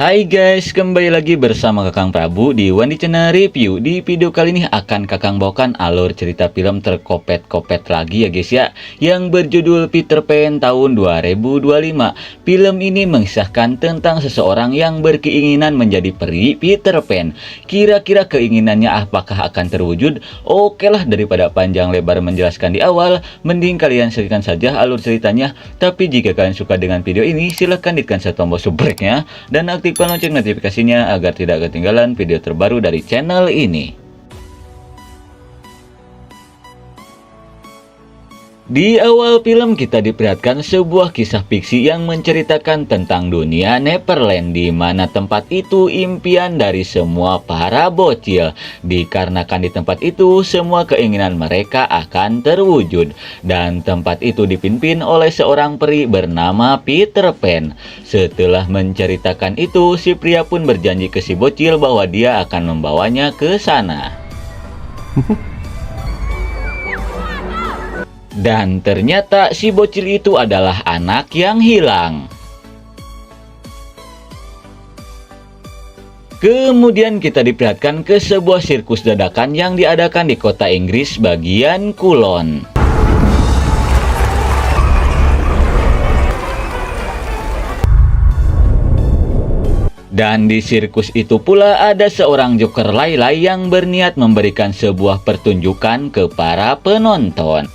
Hai guys, kembali lagi bersama Kakang Prabu di Wandi Channel Review. Di video kali ini akan Kakang bawakan alur cerita film terkopet-kopet lagi ya guys ya, yang berjudul Peter Pan tahun 2025. Film ini mengisahkan tentang seseorang yang berkeinginan menjadi peri Peter Pan. Kira-kira keinginannya apakah akan terwujud? Oke lah, daripada panjang lebar menjelaskan di awal, mending kalian saksikan saja alur ceritanya. Tapi jika kalian suka dengan video ini, silahkan tekan tombol subscribe-nya dan aktifkan lonceng notifikasinya agar tidak ketinggalan video terbaru dari channel ini. Di awal film kita diperlihatkan sebuah kisah fiksi yang menceritakan tentang dunia Neverland, di mana tempat itu impian dari semua para bocil. Dikarenakan di tempat itu semua keinginan mereka akan terwujud, dan tempat itu dipimpin oleh seorang peri bernama Peter Pan. Setelah menceritakan itu, si pria pun berjanji ke si bocil bahwa dia akan membawanya ke sana. Dan ternyata si bocil itu adalah anak yang hilang. Kemudian kita diperlihatkan ke sebuah sirkus dadakan yang diadakan di kota Inggris bagian kulon. Dan di sirkus itu pula ada seorang joker lay-lay yang berniat memberikan sebuah pertunjukan ke para penonton.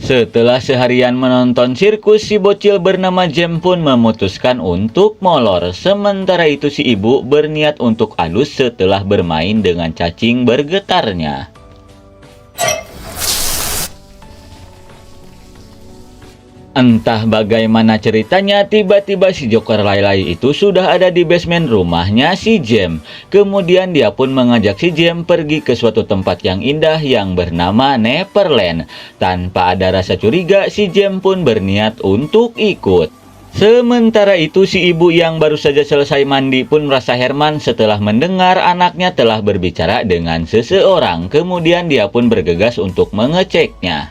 Setelah seharian menonton sirkus, si bocil bernama Jem pun memutuskan untuk molor. Sementara itu si ibu berniat untuk halus setelah bermain dengan cacing bergetarnya. Entah bagaimana ceritanya, tiba-tiba si joker lay-lay itu sudah ada di basement rumahnya si Jem. Kemudian dia pun mengajak si Jem pergi ke suatu tempat yang indah yang bernama Neverland. Tanpa ada rasa curiga, si Jem pun berniat untuk ikut. Sementara itu si ibu yang baru saja selesai mandi pun merasa heran setelah mendengar anaknya telah berbicara dengan seseorang. Kemudian dia pun bergegas untuk mengeceknya.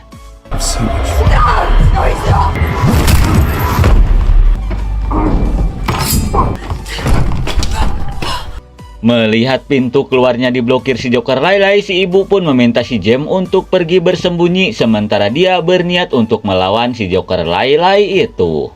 Melihat pintu keluarnya diblokir si joker lay-lay, si ibu pun meminta si Jem untuk pergi bersembunyi, sementara dia berniat untuk melawan si joker lay-lay itu.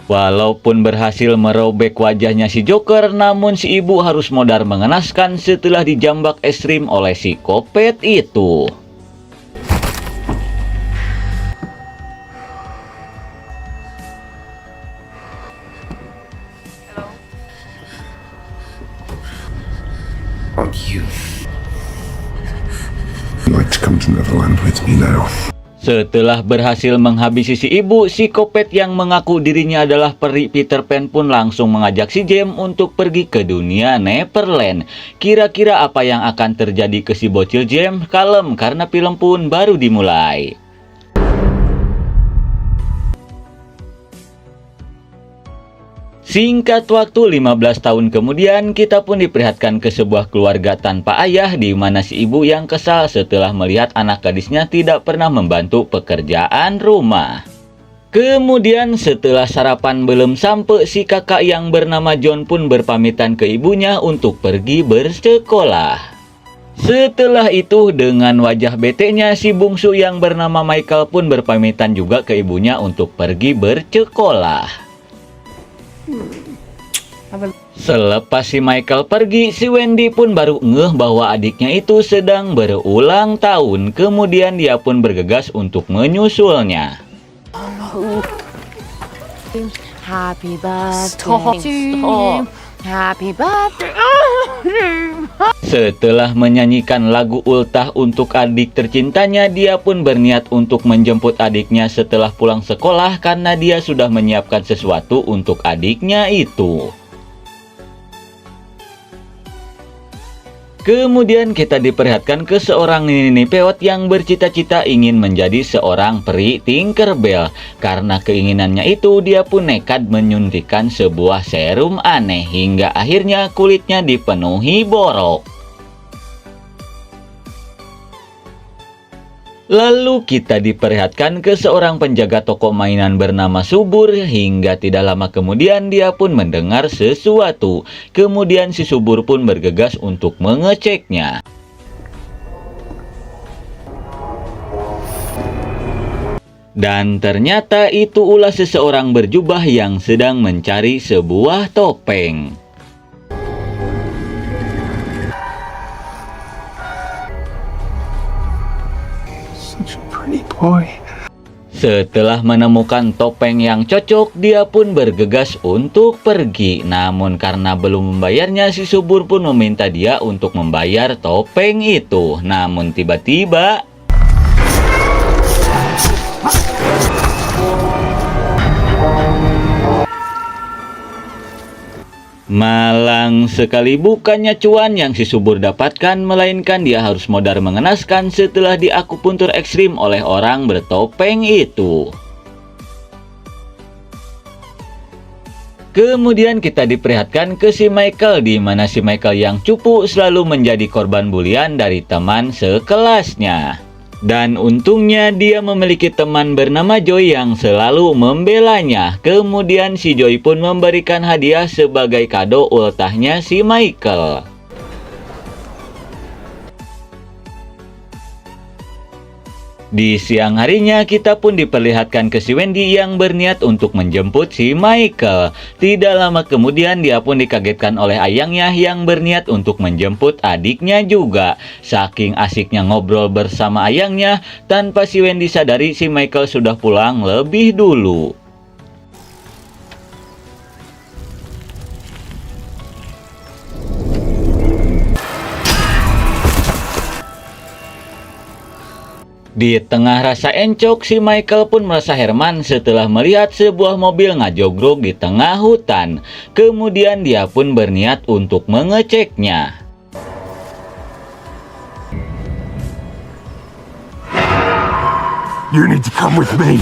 Walaupun berhasil merobek wajahnya si Joker, namun si ibu harus modal mengenaskan setelah dijambak ekstrim oleh si kopet itu. Like to come to Neverland with me now. Setelah berhasil menghabisi si ibu, si kopet yang mengaku dirinya adalah peri Peter Pan pun langsung mengajak si Jem untuk pergi ke dunia Neverland. Kira-kira apa yang akan terjadi ke si bocil Jem? Kalem, karena film pun baru dimulai. Singkat waktu 15 tahun kemudian, kita pun diperlihatkan ke sebuah keluarga tanpa ayah, di mana si ibu yang kesal setelah melihat anak gadisnya tidak pernah membantu pekerjaan rumah. Kemudian setelah sarapan belum sampai, si kakak yang bernama John pun berpamitan ke ibunya untuk pergi bersekolah. Setelah itu dengan wajah betenya, si bungsu yang bernama Michael pun berpamitan juga ke ibunya untuk pergi bersekolah. Selepas si Michael pergi, si Wendy pun baru ngeh bahwa adiknya itu sedang berulang tahun. Kemudian dia pun bergegas untuk menyusulnya. Happy birthday Stop. to you. Happy birthday. Setelah menyanyikan lagu ultah untuk adik tercintanya, dia pun berniat untuk menjemput adiknya setelah pulang sekolah karena dia sudah menyiapkan sesuatu untuk adiknya itu. Kemudian kita diperlihatkan ke seorang nini peot yang bercita-cita ingin menjadi seorang peri Tinkerbell. Karena keinginannya itu, dia pun nekat menyuntikkan sebuah serum aneh hingga akhirnya kulitnya dipenuhi borok. Lalu kita diperlihatkan ke seorang penjaga toko mainan bernama Subur hingga tidak lama kemudian dia pun mendengar sesuatu. Kemudian si Subur pun bergegas untuk mengeceknya. Dan ternyata itu ulah seseorang berjubah yang sedang mencari sebuah topeng. Such a pretty boy. Setelah menemukan topeng yang cocok, dia pun bergegas untuk pergi. Namun karena belum membayarnya, si Subur pun meminta dia untuk membayar topeng itu. Namun tiba-tiba malang sekali, bukannya cuan yang si Subur dapatkan, melainkan dia harus modal mengenaskan setelah diakupuntur ekstrim oleh orang bertopeng itu. Kemudian kita diperlihatkan ke si Michael, di mana si Michael yang cupu selalu menjadi korban bulian dari teman sekelasnya. Dan untungnya dia memiliki teman bernama Joy yang selalu membelanya. Kemudian si Joy pun memberikan hadiah sebagai kado ultahnya si Michael. Di siang harinya kita pun diperlihatkan ke si Wendy yang berniat untuk menjemput si Michael. Tidak lama kemudian dia pun dikagetkan oleh ayangnya yang berniat untuk menjemput adiknya juga. Saking asiknya ngobrol bersama ayangnya, tanpa si Wendy sadari si Michael sudah pulang lebih dulu. Di tengah rasa encok, si Michael pun merasa Herman setelah melihat sebuah mobil ngajogrok di tengah hutan. Kemudian dia pun berniat untuk mengeceknya. You need to come with me.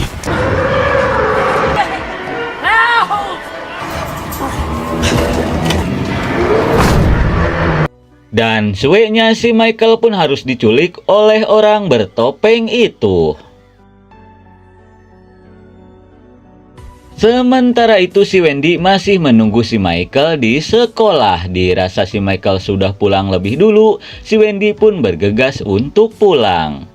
Dan sueknya si Michael pun harus diculik oleh orang bertopeng itu. Sementara itu si Wendy masih menunggu si Michael di sekolah. Dirasa si Michael sudah pulang lebih dulu, si Wendy pun bergegas untuk pulang.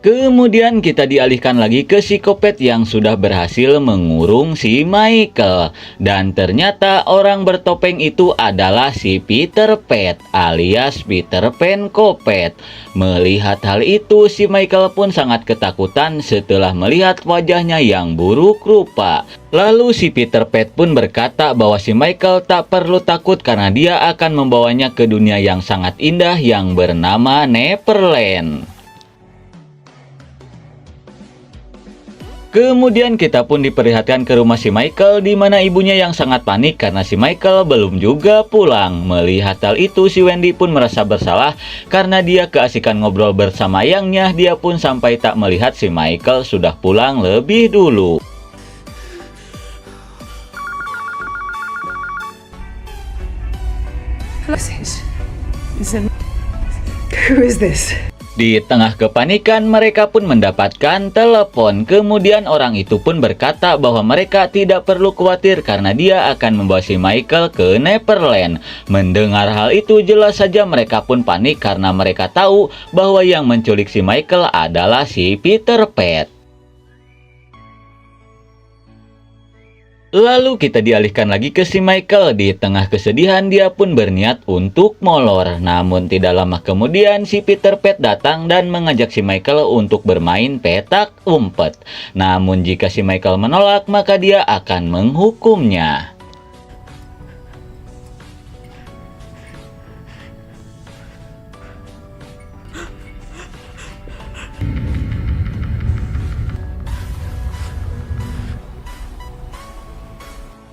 Kemudian kita dialihkan lagi ke si Kopet yang sudah berhasil mengurung si Michael. Dan ternyata orang bertopeng itu adalah si Peter Pet alias Peter Pan Kopet. Melihat hal itu, si Michael pun sangat ketakutan setelah melihat wajahnya yang buruk rupa. Lalu si Peter Pet pun berkata bahwa si Michael tak perlu takut karena dia akan membawanya ke dunia yang sangat indah yang bernama Neverland. Kemudian kita pun diperlihatkan ke rumah si Michael, di mana ibunya yang sangat panik karena si Michael belum juga pulang. Melihat hal itu, si Wendy pun merasa bersalah karena dia keasikan ngobrol bersama ayangnya. Dia pun sampai tak melihat si Michael sudah pulang lebih dulu. Who is this? Di tengah kepanikan, mereka pun mendapatkan telepon. Kemudian orang itu pun berkata bahwa mereka tidak perlu khawatir karena dia akan membawa si Michael ke Neverland. Mendengar hal itu, jelas saja mereka pun panik karena mereka tahu bahwa yang menculik si Michael adalah si Peter Pet. Lalu kita dialihkan lagi ke si Michael. Di tengah kesedihan dia pun berniat untuk molor. Namun tidak lama kemudian si Peter Pan datang dan mengajak si Michael untuk bermain petak umpet. Namun jika si Michael menolak maka dia akan menghukumnya.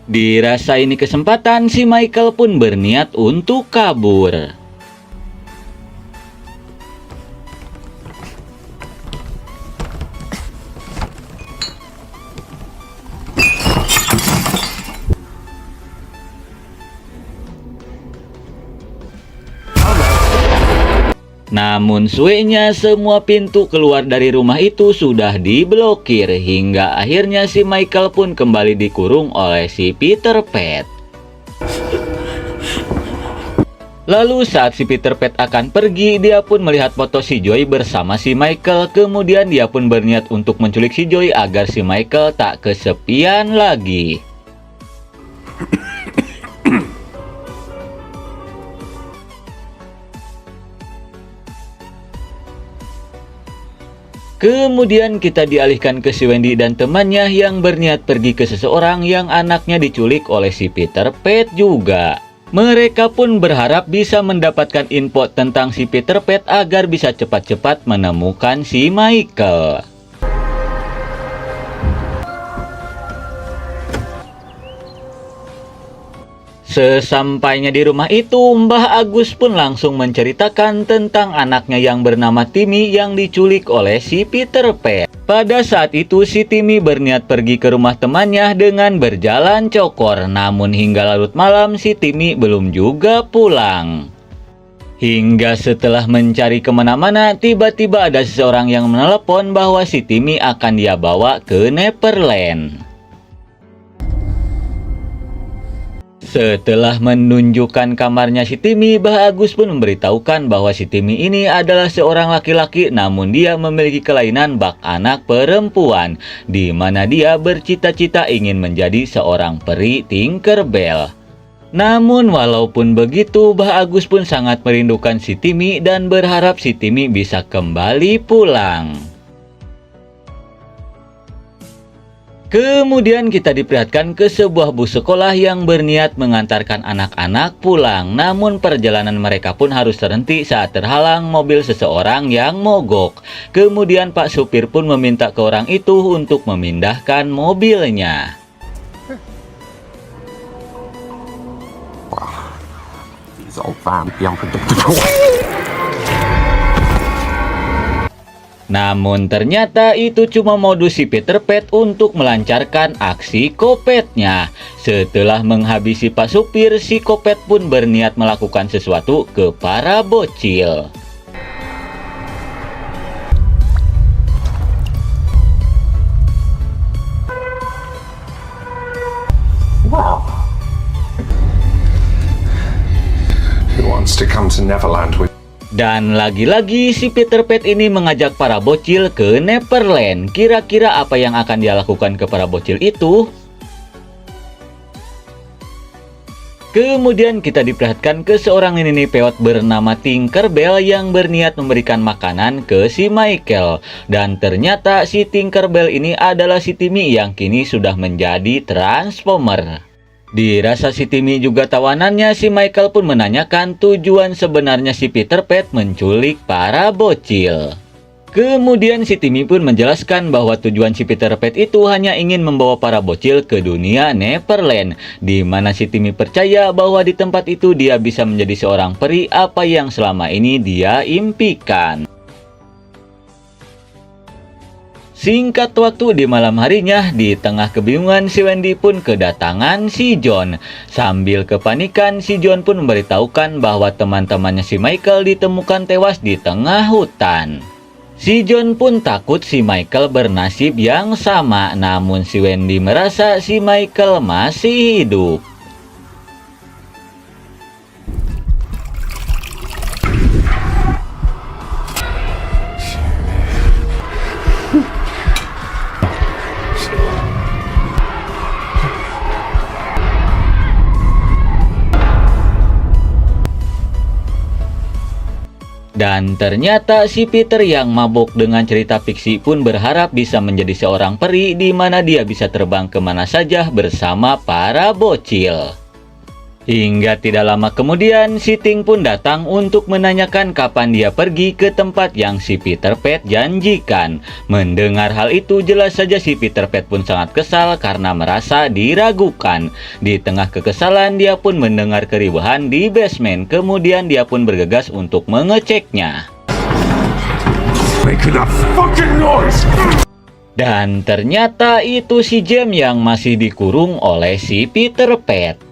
Dirasa ini kesempatan, si Michael pun berniat untuk kabur. Namun suenya semua pintu keluar dari rumah itu sudah diblokir hingga akhirnya si Michael pun kembali dikurung oleh si Peter Pan. Lalu saat si Peter Pan akan pergi, dia pun melihat foto si Joy bersama si Michael. Kemudian dia pun berniat untuk menculik si Joy agar si Michael tak kesepian lagi. Kemudian kita dialihkan ke si Wendy dan temannya yang berniat pergi ke seseorang yang anaknya diculik oleh si Peter Pan juga. Mereka pun berharap bisa mendapatkan info tentang si Peter Pan agar bisa cepat-cepat menemukan si Michael. Sesampainya di rumah itu, Mbah Agus pun langsung menceritakan tentang anaknya yang bernama Timmy yang diculik oleh si Peter Pan. Pada saat itu si Timmy berniat pergi ke rumah temannya dengan berjalan cokor. Namun hingga larut malam si Timmy belum juga pulang. Hingga setelah mencari kemana-mana, tiba-tiba ada seseorang yang menelepon bahwa si Timmy akan dia bawa ke Neverland. Setelah menunjukkan kamarnya si Timmy, Mbah Agus pun memberitahukan bahwa si Timmy ini adalah seorang laki-laki namun dia memiliki kelainan bak anak perempuan, di mana dia bercita-cita ingin menjadi seorang peri Tinkerbell. Namun walaupun begitu, Mbah Agus pun sangat merindukan si Timmy dan berharap si Timmy bisa kembali pulang. Kemudian kita diperlihatkan ke sebuah bus sekolah yang berniat mengantarkan anak-anak pulang. Namun perjalanan mereka pun harus terhenti saat terhalang mobil seseorang yang mogok. Kemudian Pak supir pun meminta ke orang itu untuk memindahkan mobilnya. These old van be unpredictable. Namun ternyata itu cuma modus si Peter Pan untuk melancarkan aksi kopetnya. Setelah menghabisi Pak supir, si kopet pun berniat melakukan sesuatu ke para bocil. Wow. Who wants to come to Neverland with? Dan lagi-lagi si Peter Pan ini mengajak para bocil ke Neverland. Kira-kira apa yang akan dia lakukan ke para bocil itu? Kemudian kita diperlihatkan ke seorang nenek peot bernama Tinkerbell yang berniat memberikan makanan ke si Michael. Dan ternyata si Tinkerbell ini adalah si Timmy yang kini sudah menjadi Transformer. Dirasa si Timmy juga tawanannya, si Michael pun menanyakan tujuan sebenarnya si Peter Pan menculik para bocil. Kemudian si Timmy pun menjelaskan bahwa tujuan si Peter Pan itu hanya ingin membawa para bocil ke dunia Neverland, di mana si Timmy percaya bahwa di tempat itu dia bisa menjadi seorang peri apa yang selama ini dia impikan. Singkat waktu di malam harinya, di tengah kebingungan si Wendy pun kedatangan si John. Sambil kepanikan, si John pun memberitahukan bahwa teman-temannya si Michael ditemukan tewas di tengah hutan. Si John pun takut si Michael bernasib yang sama, namun si Wendy merasa si Michael masih hidup. Dan ternyata si Peter yang mabuk dengan cerita fiksi pun berharap bisa menjadi seorang peri di mana dia bisa terbang kemana saja bersama para bocil. Hingga tidak lama kemudian, si Ting pun datang untuk menanyakan kapan dia pergi ke tempat yang si Peter Pan janjikan. Mendengar hal itu, jelas saja si Peter Pan pun sangat kesal karena merasa diragukan. Di tengah kekesalan, dia pun mendengar keribuhan di basement. Kemudian dia pun bergegas untuk mengeceknya. Making that fucking noise! Dan ternyata itu si Jem yang masih dikurung oleh si Peter Pan.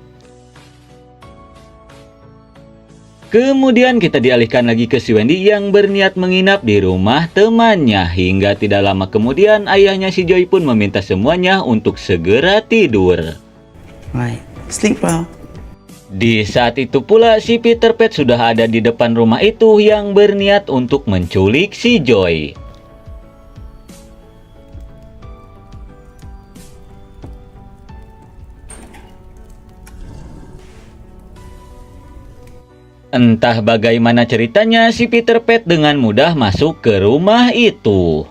Kemudian kita dialihkan lagi ke si Wendy yang berniat menginap di rumah temannya. Hingga tidak lama kemudian ayahnya si Joy pun meminta semuanya untuk segera tidur. Right. Sleep well. Di saat itu pula si Peter Pan sudah ada di depan rumah itu yang berniat untuk menculik si Joy. Entah bagaimana ceritanya, si Peter Pan dengan mudah masuk ke rumah itu.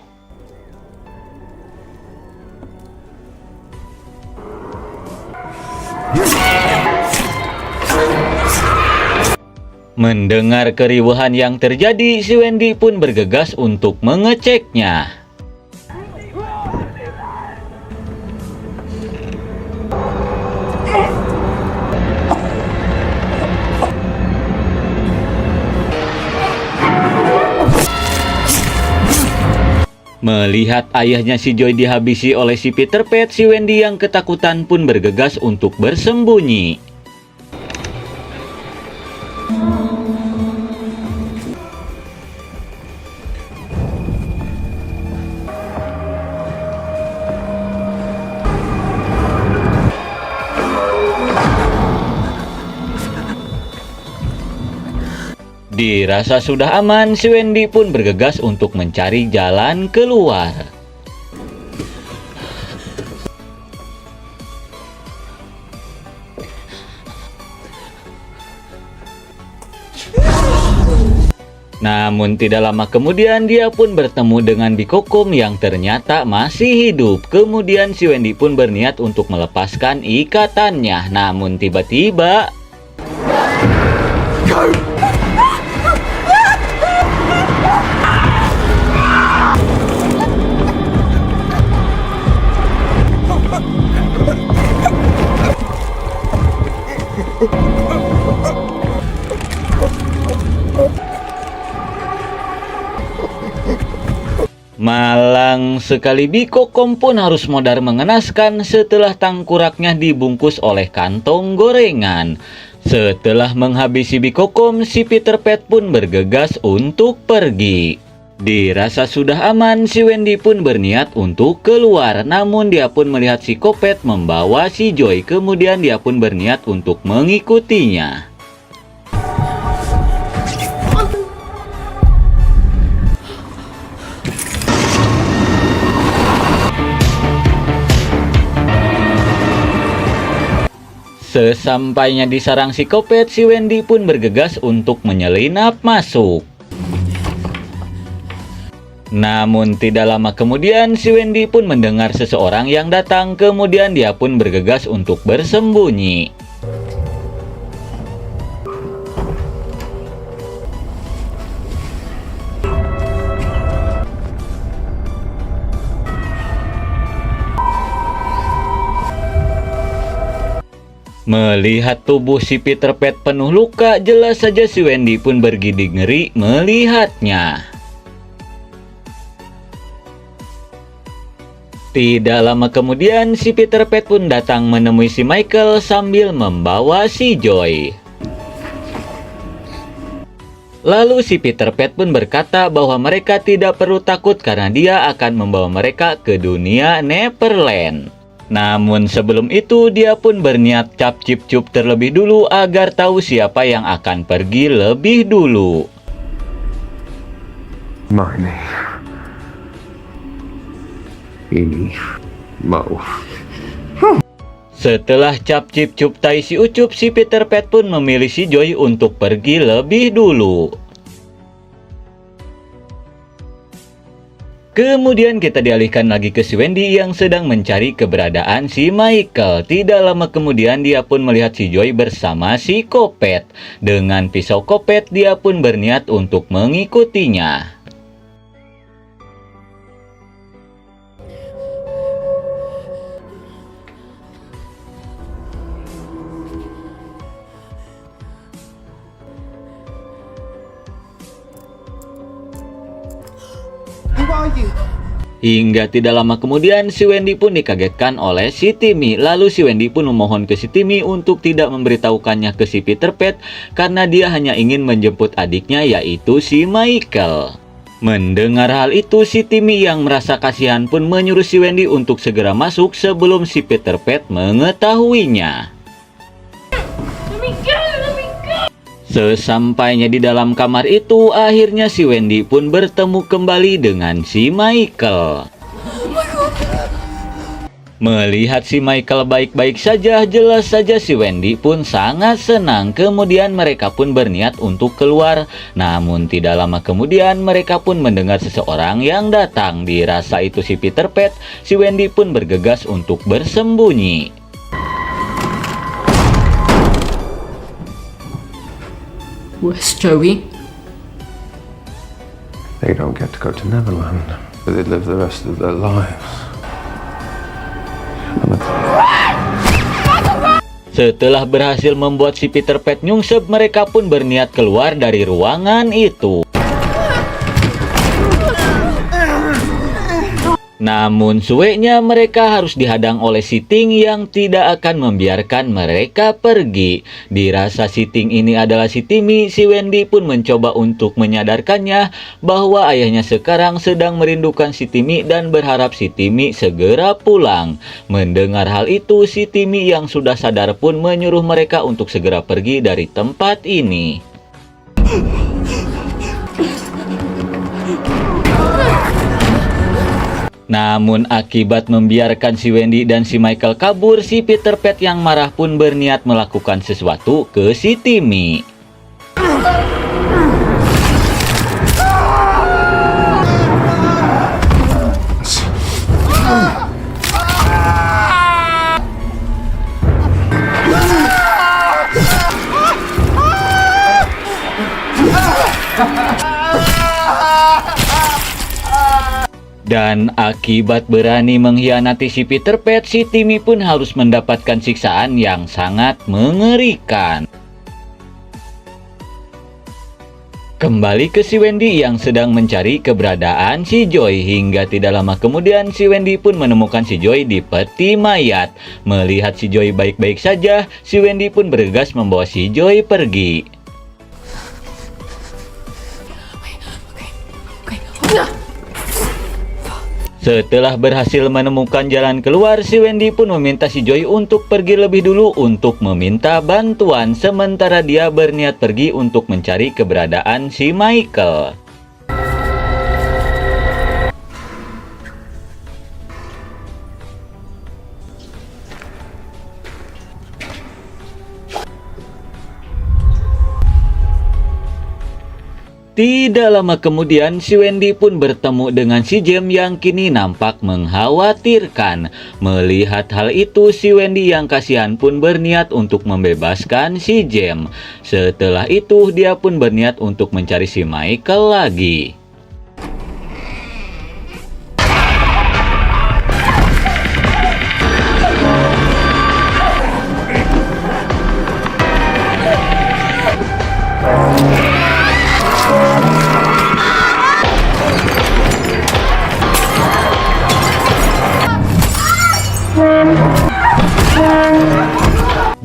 Mendengar keribuhan yang terjadi, si Wendy pun bergegas untuk mengeceknya. Melihat ayahnya si Joy dihabisi oleh si Peter Pan, si Wendy yang ketakutan pun bergegas untuk bersembunyi. Dirasa sudah aman, si Wendy pun bergegas untuk mencari jalan keluar. Namun tidak lama kemudian dia pun bertemu dengan Bikokom yang ternyata masih hidup. Kemudian si Wendy pun berniat untuk melepaskan ikatannya. Namun tiba-tiba malang sekali, Bikokom pun harus modar mengenaskan setelah tangkuraknya dibungkus oleh kantong gorengan. Setelah menghabisi Bikokom, si Peter Pan pun bergegas untuk pergi. Dirasa sudah aman, si Wendy pun berniat untuk keluar. Namun dia pun melihat si Kopet membawa si Joy. Kemudian dia pun berniat untuk mengikutinya. Sesampainya di sarang si Kopet, si Wendy pun bergegas untuk menyelinap masuk. Namun tidak lama kemudian, si Wendy pun mendengar seseorang yang datang. Kemudian dia pun bergegas untuk bersembunyi. Melihat tubuh si Peter Pan penuh luka, jelas saja si Wendy pun bergidik ngeri melihatnya. Tidak lama kemudian, si Peter Pan pun datang menemui si Michael sambil membawa si Joy. Lalu si Peter Pan pun berkata bahwa mereka tidak perlu takut karena dia akan membawa mereka ke dunia Neverland. Namun sebelum itu dia pun berniat cap cip cup terlebih dulu agar tahu siapa yang akan pergi lebih dulu. Marnie. Ini mau. Setelah cap cip cup tai si ucup, si Peter Pan pun memilih si Joy untuk pergi lebih dulu. Kemudian kita dialihkan lagi ke si Wendy yang sedang mencari keberadaan si Michael. Tidak lama kemudian dia pun melihat si Joy bersama si Kopet. Dengan pisau Kopet dia pun berniat untuk mengikutinya. Hingga tidak lama kemudian si Wendy pun dikagetkan oleh si Timmy. Lalu si Wendy pun memohon ke si Timmy untuk tidak memberitahukannya ke si Peter Pan karena dia hanya ingin menjemput adiknya yaitu si Michael. Mendengar hal itu, si Timmy yang merasa kasihan pun menyuruh si Wendy untuk segera masuk sebelum si Peter Pan mengetahuinya. Sesampainya di dalam kamar itu, akhirnya si Wendy pun bertemu kembali dengan si Michael. Melihat si Michael baik-baik saja, jelas saja si Wendy pun sangat senang. Kemudian mereka pun berniat untuk keluar. Namun tidak lama kemudian mereka pun mendengar seseorang yang datang. Dirasa itu si Peter Pan, si Wendy pun bergegas untuk bersembunyi. Where's Joey? They don't get to go to Neverland, but they live the rest of their lives. Setelah berhasil membuat si Peter Pan nyungsep, mereka pun berniat keluar dari ruangan itu. Namun sueknya mereka harus dihadang oleh si Ting yang tidak akan membiarkan mereka pergi. Dirasa si Ting ini adalah si Timmy, si Wendy pun mencoba untuk menyadarkannya bahwa ayahnya sekarang sedang merindukan si Timmy dan berharap si Timmy segera pulang. Mendengar hal itu, si Timmy yang sudah sadar pun menyuruh mereka untuk segera pergi dari tempat ini. Namun akibat membiarkan si Wendy dan si Michael kabur, si Peter Pan yang marah pun berniat melakukan sesuatu ke si Timmy. Dan akibat berani mengkhianati si Peter Pan, si Timmy pun harus mendapatkan siksaan yang sangat mengerikan. Kembali ke si Wendy yang sedang mencari keberadaan si Joy. Hingga tidak lama kemudian si Wendy pun menemukan si Joy di peti mayat. Melihat si Joy baik-baik saja, si Wendy pun bergegas membawa si Joy pergi. Setelah berhasil menemukan jalan keluar, si Wendy pun meminta si Joy untuk pergi lebih dulu untuk meminta bantuan. Sementara dia berniat pergi untuk mencari keberadaan si Michael. Tidak lama kemudian, si Wendy pun bertemu dengan si Jem yang kini nampak mengkhawatirkan. Melihat hal itu, si Wendy yang kasihan pun berniat untuk membebaskan si Jem. Setelah itu, dia pun berniat untuk mencari si Michael lagi.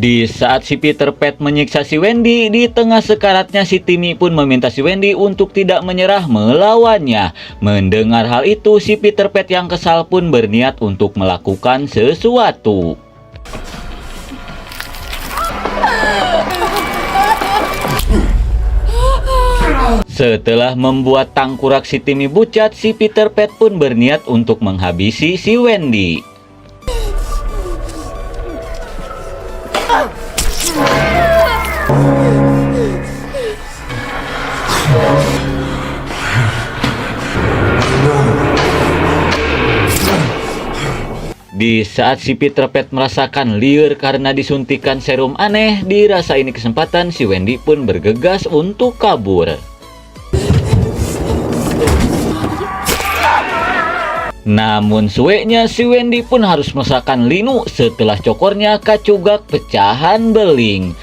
Di saat si Peter Pan menyiksa si Wendy, di tengah sekaratnya si Timmy pun meminta si Wendy untuk tidak menyerah melawannya. Mendengar hal itu, si Peter Pan yang kesal pun berniat untuk melakukan sesuatu. Setelah membuat tangkurak si Timmy bucat, si Peter Pan pun berniat untuk menghabisi si Wendy. Di saat si Peter Pan merasakan liur karena disuntikan serum aneh, dirasa ini kesempatan si Wendy pun bergegas untuk kabur. Namun sueknya si Wendy pun harus merasakan linu setelah cokornya kacugak pecahan beling.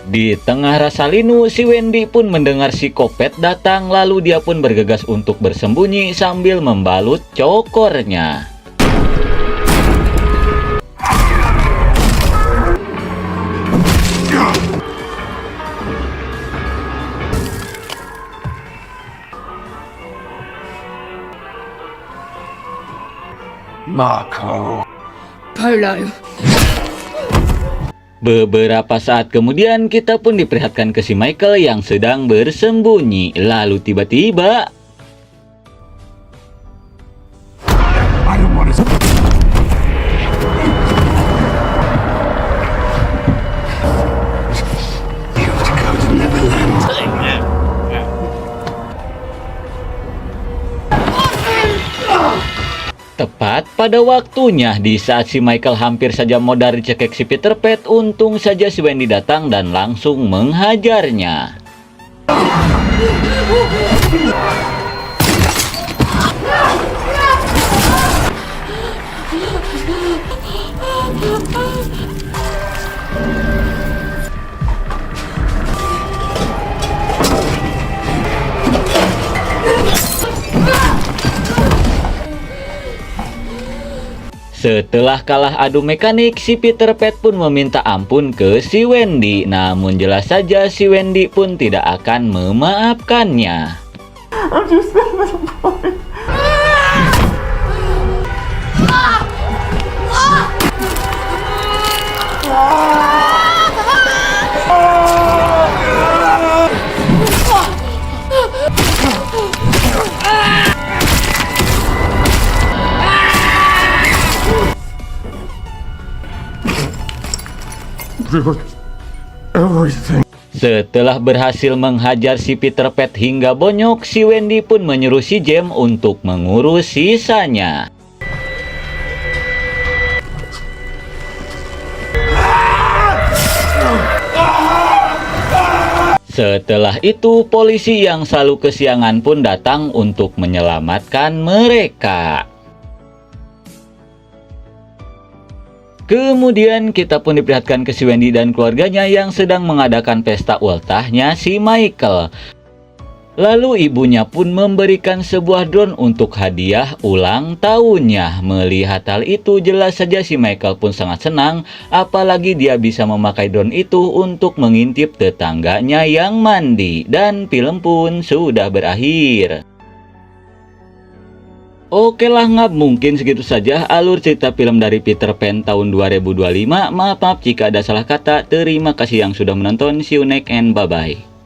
Di tengah rasa linu, si Wendy pun mendengar si Kopet datang, lalu dia pun bergegas untuk bersembunyi sambil membalut cokornya. Marco. Polo. Beberapa saat kemudian kita pun diperlihatkan ke si Michael yang sedang bersembunyi. Lalu tiba-tiba I don't want to. You have to go to Neverland. tepat pada waktunya, di saat si Michael hampir saja modar dicekek si Peter Pan, untung saja si Wendy datang dan langsung menghajarnya. Setelah kalah adu mekanik, si Peter Pan pun meminta ampun ke si Wendy. Namun jelas saja si Wendy pun tidak akan memaafkannya. Everything. Setelah berhasil menghajar si Peter Pan hingga bonyok, si Wendy pun menyuruh si Jem untuk mengurus sisanya. Setelah itu, polisi yang selalu kesiangan pun datang untuk menyelamatkan mereka. Kemudian kita pun diperlihatkan ke si Wendy dan keluarganya yang sedang mengadakan pesta ultahnya si Michael. Lalu ibunya pun memberikan sebuah drone untuk hadiah ulang tahunnya. Melihat hal itu, jelas saja si Michael pun sangat senang, apalagi dia bisa memakai drone itu untuk mengintip tetangganya yang mandi. Dan film pun sudah berakhir. Oke lah ngap, mungkin segitu saja alur cerita film dari Peter Pan tahun 2025. Maaf jika ada salah kata. Terima kasih yang sudah menonton. See you next and bye-bye.